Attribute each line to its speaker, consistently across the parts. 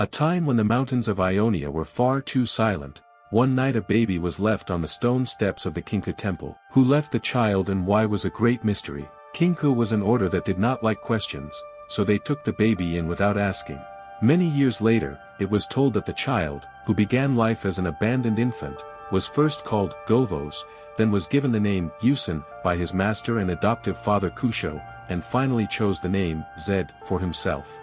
Speaker 1: A time when the mountains of Ionia were far too silent. One night a baby was left on the stone steps of the Kinkou temple. Who left the child and why was a great mystery. Kinkou was an order that did not like questions, so they took the baby in without asking. Many years later, it was told that the child, who began life as an abandoned infant, was first called Govos, then was given the name Yusen by his master and adoptive father Kusho, and finally chose the name Zed for himself.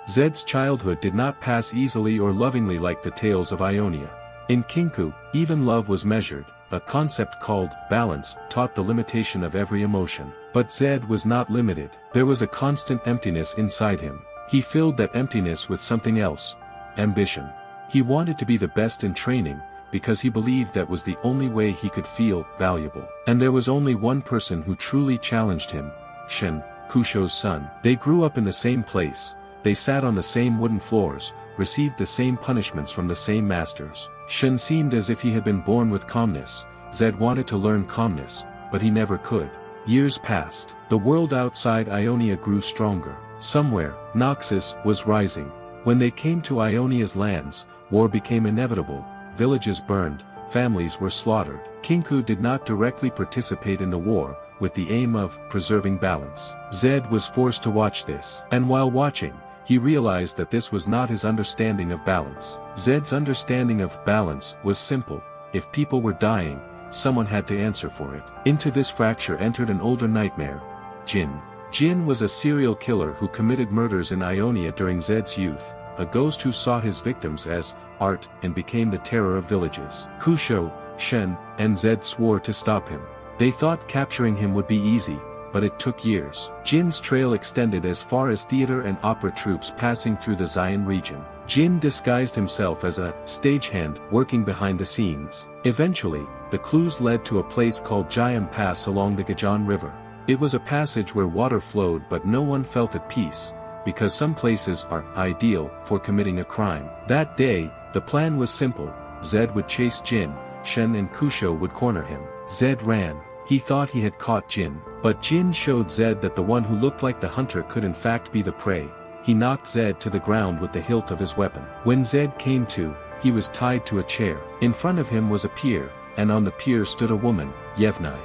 Speaker 1: Zed's childhood did not pass easily or lovingly like the tales of Ionia. In Kinkou, even love was measured. A concept called balance taught the limitation of every emotion. But Zed was not limited. There was a constant emptiness inside him. He filled that emptiness with something else. Ambition. He wanted to be the best in training, because he believed that was the only way he could feel valuable. And there was only one person who truly challenged him. Shen, Kusho's son. They grew up in the same place. They sat on the same wooden floors, received the same punishments from the same masters. Shen seemed as if he had been born with calmness. Zed wanted to learn calmness, but he never could. Years passed. The world outside Ionia grew stronger. Somewhere, Noxus was rising. When they came to Ionia's lands, war became inevitable. Villages burned, families were slaughtered. Kinkou did not directly participate in the war, with the aim of preserving balance. Zed was forced to watch this. And while watching, he realized that this was not his understanding of balance. Zed's understanding of balance was simple. If people were dying, someone had to answer for it. Into this fracture entered an older nightmare. Jin. Jin was a serial killer who committed murders in Ionia during Zed's youth, a ghost who saw his victims as art and became the terror of villages. Kusho, Shen, and Zed swore to stop him. They thought capturing him would be easy, but it took years. Jin's trail extended as far as theater and opera troupes passing through the Xian region. Jin disguised himself as a stagehand working behind the scenes. Eventually, the clues led to a place called Jian Pass along the Gajan River. It was a passage where water flowed but no one felt at peace, because some places are ideal for committing a crime. That day, the plan was simple. Zed would chase Jin, Shen and Kusho would corner him. Zed ran. He thought he had caught Jin, but Jin showed Zed that the one who looked like the hunter could in fact be the prey. He knocked Zed to the ground with the hilt of his weapon. When Zed came to, he was tied to a chair. In front of him was a pier, and on the pier stood a woman, Yevnai.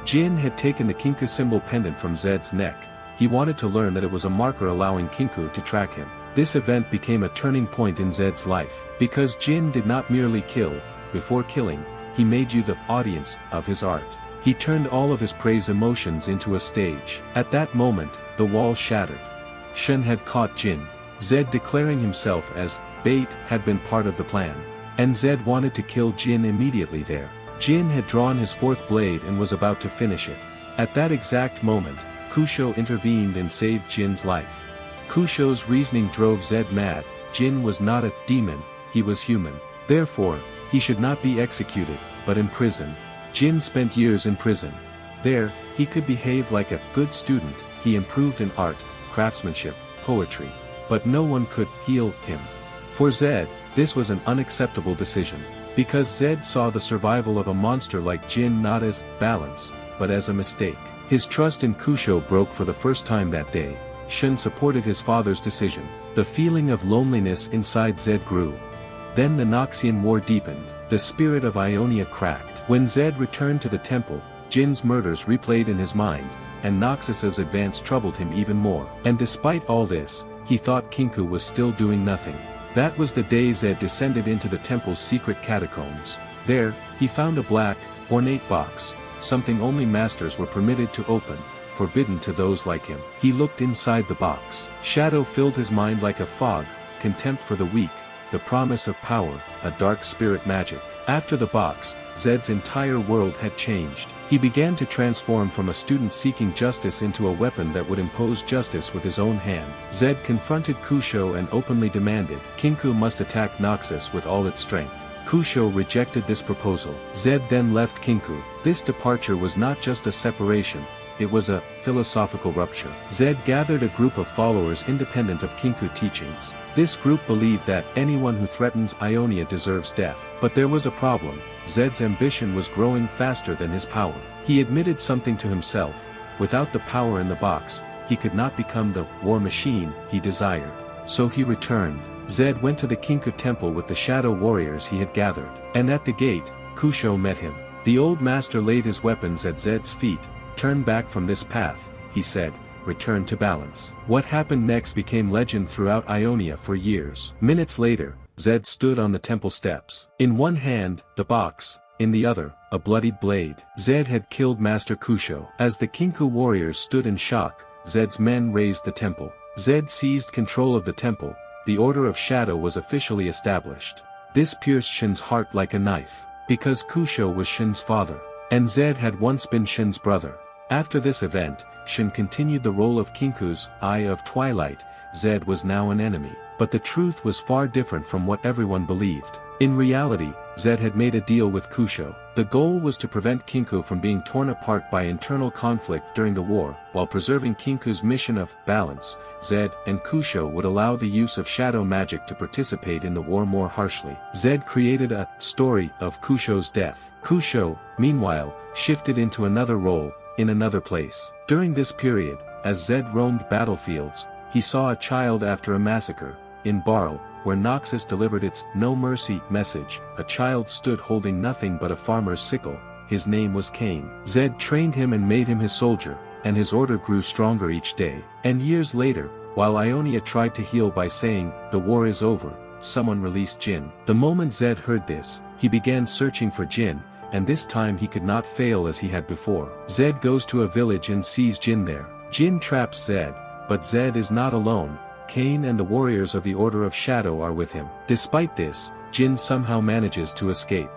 Speaker 1: Jin had taken the Kinkou symbol pendant from Zed's neck. He wanted to learn that it was a marker allowing Kinkou to track him. This event became a turning point in Zed's life. Because Jin did not merely kill, before killing, he made you the audience of his art. He turned all of his prey's emotions into a stage. At that moment, the wall shattered. Shen had caught Jin. Zed declaring himself as bait had been part of the plan. And Zed wanted to kill Jin immediately there. Jin had drawn his fourth blade and was about to finish it. At that exact moment, Kusho intervened and saved Jin's life. Kusho's reasoning drove Zed mad. Jin was not a demon, he was human. Therefore, he should not be executed, but imprisoned. Jin spent years in prison. There, he could behave like a good student. He improved in art, craftsmanship, poetry. But no one could heal him. For Zed, this was an unacceptable decision. Because Zed saw the survival of a monster like Jin not as balance, but as a mistake. His trust in Kusho broke for the first time that day. Shen supported his father's decision. The feeling of loneliness inside Zed grew. Then the Noxian War deepened. The spirit of Ionia cracked. When Zed returned to the temple, Jin's murders replayed in his mind, and Noxus's advance troubled him even more. And despite all this, he thought Kinkou was still doing nothing. That was the day Zed descended into the temple's secret catacombs. There, he found a black, ornate box, something only masters were permitted to open, forbidden to those like him. He looked inside the box. Shadow filled his mind like a fog, contempt for the weak, the promise of power, a dark spirit magic. After the box, Zed's entire world had changed. He began to transform from a student seeking justice into a weapon that would impose justice with his own hand. Zed confronted Kusho and openly demanded, Kinkou must attack Noxus with all its strength. Kusho rejected this proposal. Zed then left Kinkou. This departure was not just a separation, it was a philosophical rupture. Zed gathered a group of followers independent of Kinkou teachings. This group believed that anyone who threatens Ionia deserves death. But there was a problem. Zed's ambition was growing faster than his power. He admitted something to himself. Without the power in the box, he could not become the war machine he desired. So he returned. Zed went to the Kinkou temple with the shadow warriors he had gathered. And at the gate, Kusho met him. The old master laid his weapons at Zed's feet. "Turn back from this path," he said. "Return to balance." What happened next became legend throughout Ionia for years. Minutes later, Zed stood on the temple steps. In one hand, the box, in the other, a bloodied blade. Zed had killed Master Kusho. As the Kinkou warriors stood in shock, Zed's men raised the temple. Zed seized control of the temple. The Order of Shadow was officially established. This pierced Shen's heart like a knife, because Kusho was Shen's father, and Zed had once been Shen's brother. After this event, Shen continued the role of Kinkou's Eye of Twilight. Zed was now an enemy, but the truth was far different from what everyone believed. In reality, Zed had made a deal with Kusho. The goal was to prevent Kinkou from being torn apart by internal conflict during the war, while preserving Kinkou's mission of balance. Zed and Kusho would allow the use of shadow magic to participate in the war more harshly. Zed created a story of Kusho's death. Kusho, meanwhile, shifted into another role, in another place. During this period, as Zed roamed battlefields, he saw a child after a massacre. In Barl, where Noxus delivered its "No Mercy" message, a child stood holding nothing but a farmer's sickle. His name was Cain. Zed trained him and made him his soldier, and his order grew stronger each day. And years later, while Ionia tried to heal by saying, "The war is over," someone released Jin. The moment Zed heard this, he began searching for Jin, and this time he could not fail as he had before. Zed goes to a village and sees Jin there. Jin traps Zed, but Zed is not alone. Cain and the warriors of the Order of Shadow are with him. Despite this, Jin somehow manages to escape.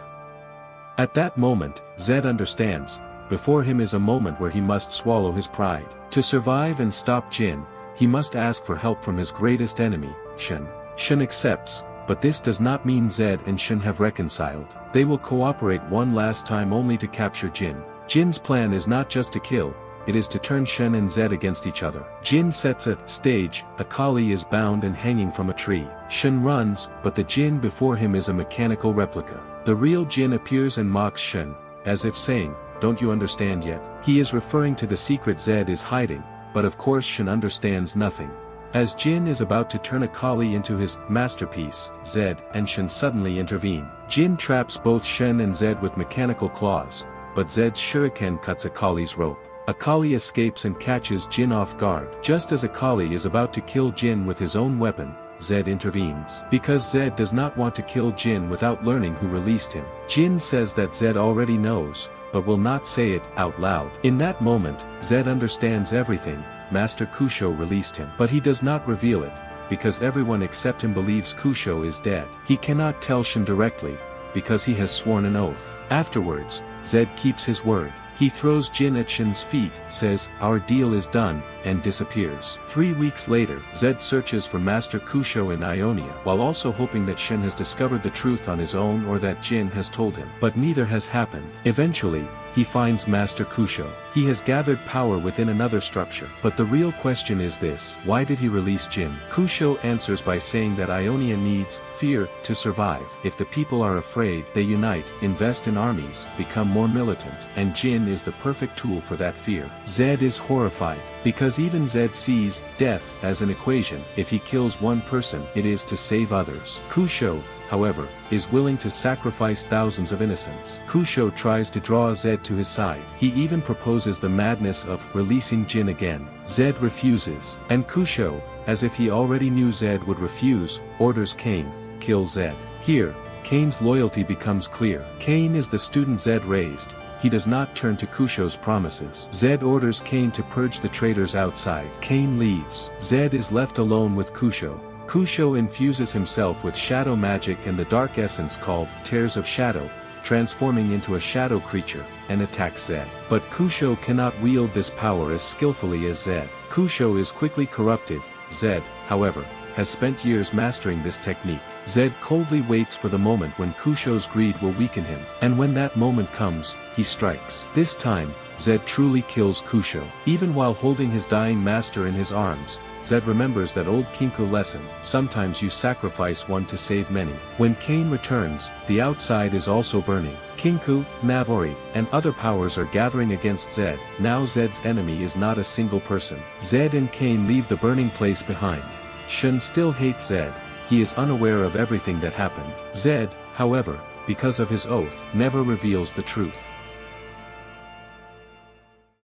Speaker 1: At that moment, Zed understands, before him is a moment where he must swallow his pride. To survive and stop Jin, he must ask for help from his greatest enemy, Shen. Shen accepts, but this does not mean Zed and Shen have reconciled. They will cooperate one last time only to capture Jin. Jin's plan is not just to kill, it is to turn Shen and Zed against each other. Jin sets a stage. A Kali is bound and hanging from a tree. Shen runs, but the Jin before him is a mechanical replica. The real Jin appears and mocks Shen, as if saying, "Don't you understand yet?" He is referring to the secret Zed is hiding, but of course Shen understands nothing. As Jin is about to turn a Kali into his masterpiece, Zed and Shen suddenly intervene. Jin traps both Shen and Zed with mechanical claws, but Zed's shuriken cuts a Kali's rope. Akali escapes and catches Jin off guard. Just as Akali is about to kill Jin with his own weapon, Zed intervenes. Because Zed does not want to kill Jin without learning who released him. Jin says that Zed already knows, but will not say it out loud. In that moment, Zed understands everything. Master Kusho released him. But he does not reveal it, because everyone except him believes Kusho is dead. He cannot tell Shen directly, because he has sworn an oath. Afterwards, Zed keeps his word. He throws Jin at Shen's feet, says, "Our deal is done," and disappears. 3 weeks later, Zed searches for Master Kusho in Ionia, while also hoping that Shen has discovered the truth on his own or that Jin has told him. But neither has happened. Eventually, he finds Master Kusho. He has gathered power within another structure. But the real question is this: why did he release Jin? Kusho answers by saying that Ionia needs fear to survive. If the people are afraid, they unite, invest in armies, become more militant, and Jin is the perfect tool for that fear. Zed is horrified, because even Zed sees death as an equation. If he kills one person, it is to save others. Kusho, however, is willing to sacrifice thousands of innocents. Kusho tries to draw Zed to his side. He even proposes the madness of releasing Jin again. Zed refuses, and Kusho, as if he already knew Zed would refuse, orders Cain, kill Zed. Here, Cain's loyalty becomes clear. Cain is the student Zed raised. He does not turn to Kusho's promises. Zed orders Cain to purge the traitors outside. Cain leaves. Zed is left alone with Kusho. Kusho infuses himself with shadow magic and the dark essence called Tears of Shadow, transforming into a shadow creature, and attacks Zed. But Kusho cannot wield this power as skillfully as Zed. Kusho is quickly corrupted. Zed, however, has spent years mastering this technique. Zed coldly waits for the moment when Kusho's greed will weaken him, and when that moment comes, he strikes. This time, Zed truly kills Kusho. Even while holding his dying master in his arms, Zed remembers that old Kinkou lesson: sometimes you sacrifice one to save many. When Cain returns, the outside is also burning. Kinkou, rivalry, and other powers are gathering against Zed. Now Zed's enemy is not a single person. Zed and Cain leave the burning place behind. Shen still hates Zed. he is unaware of everything that happened. Zed, however, because of his oath, never reveals the truth.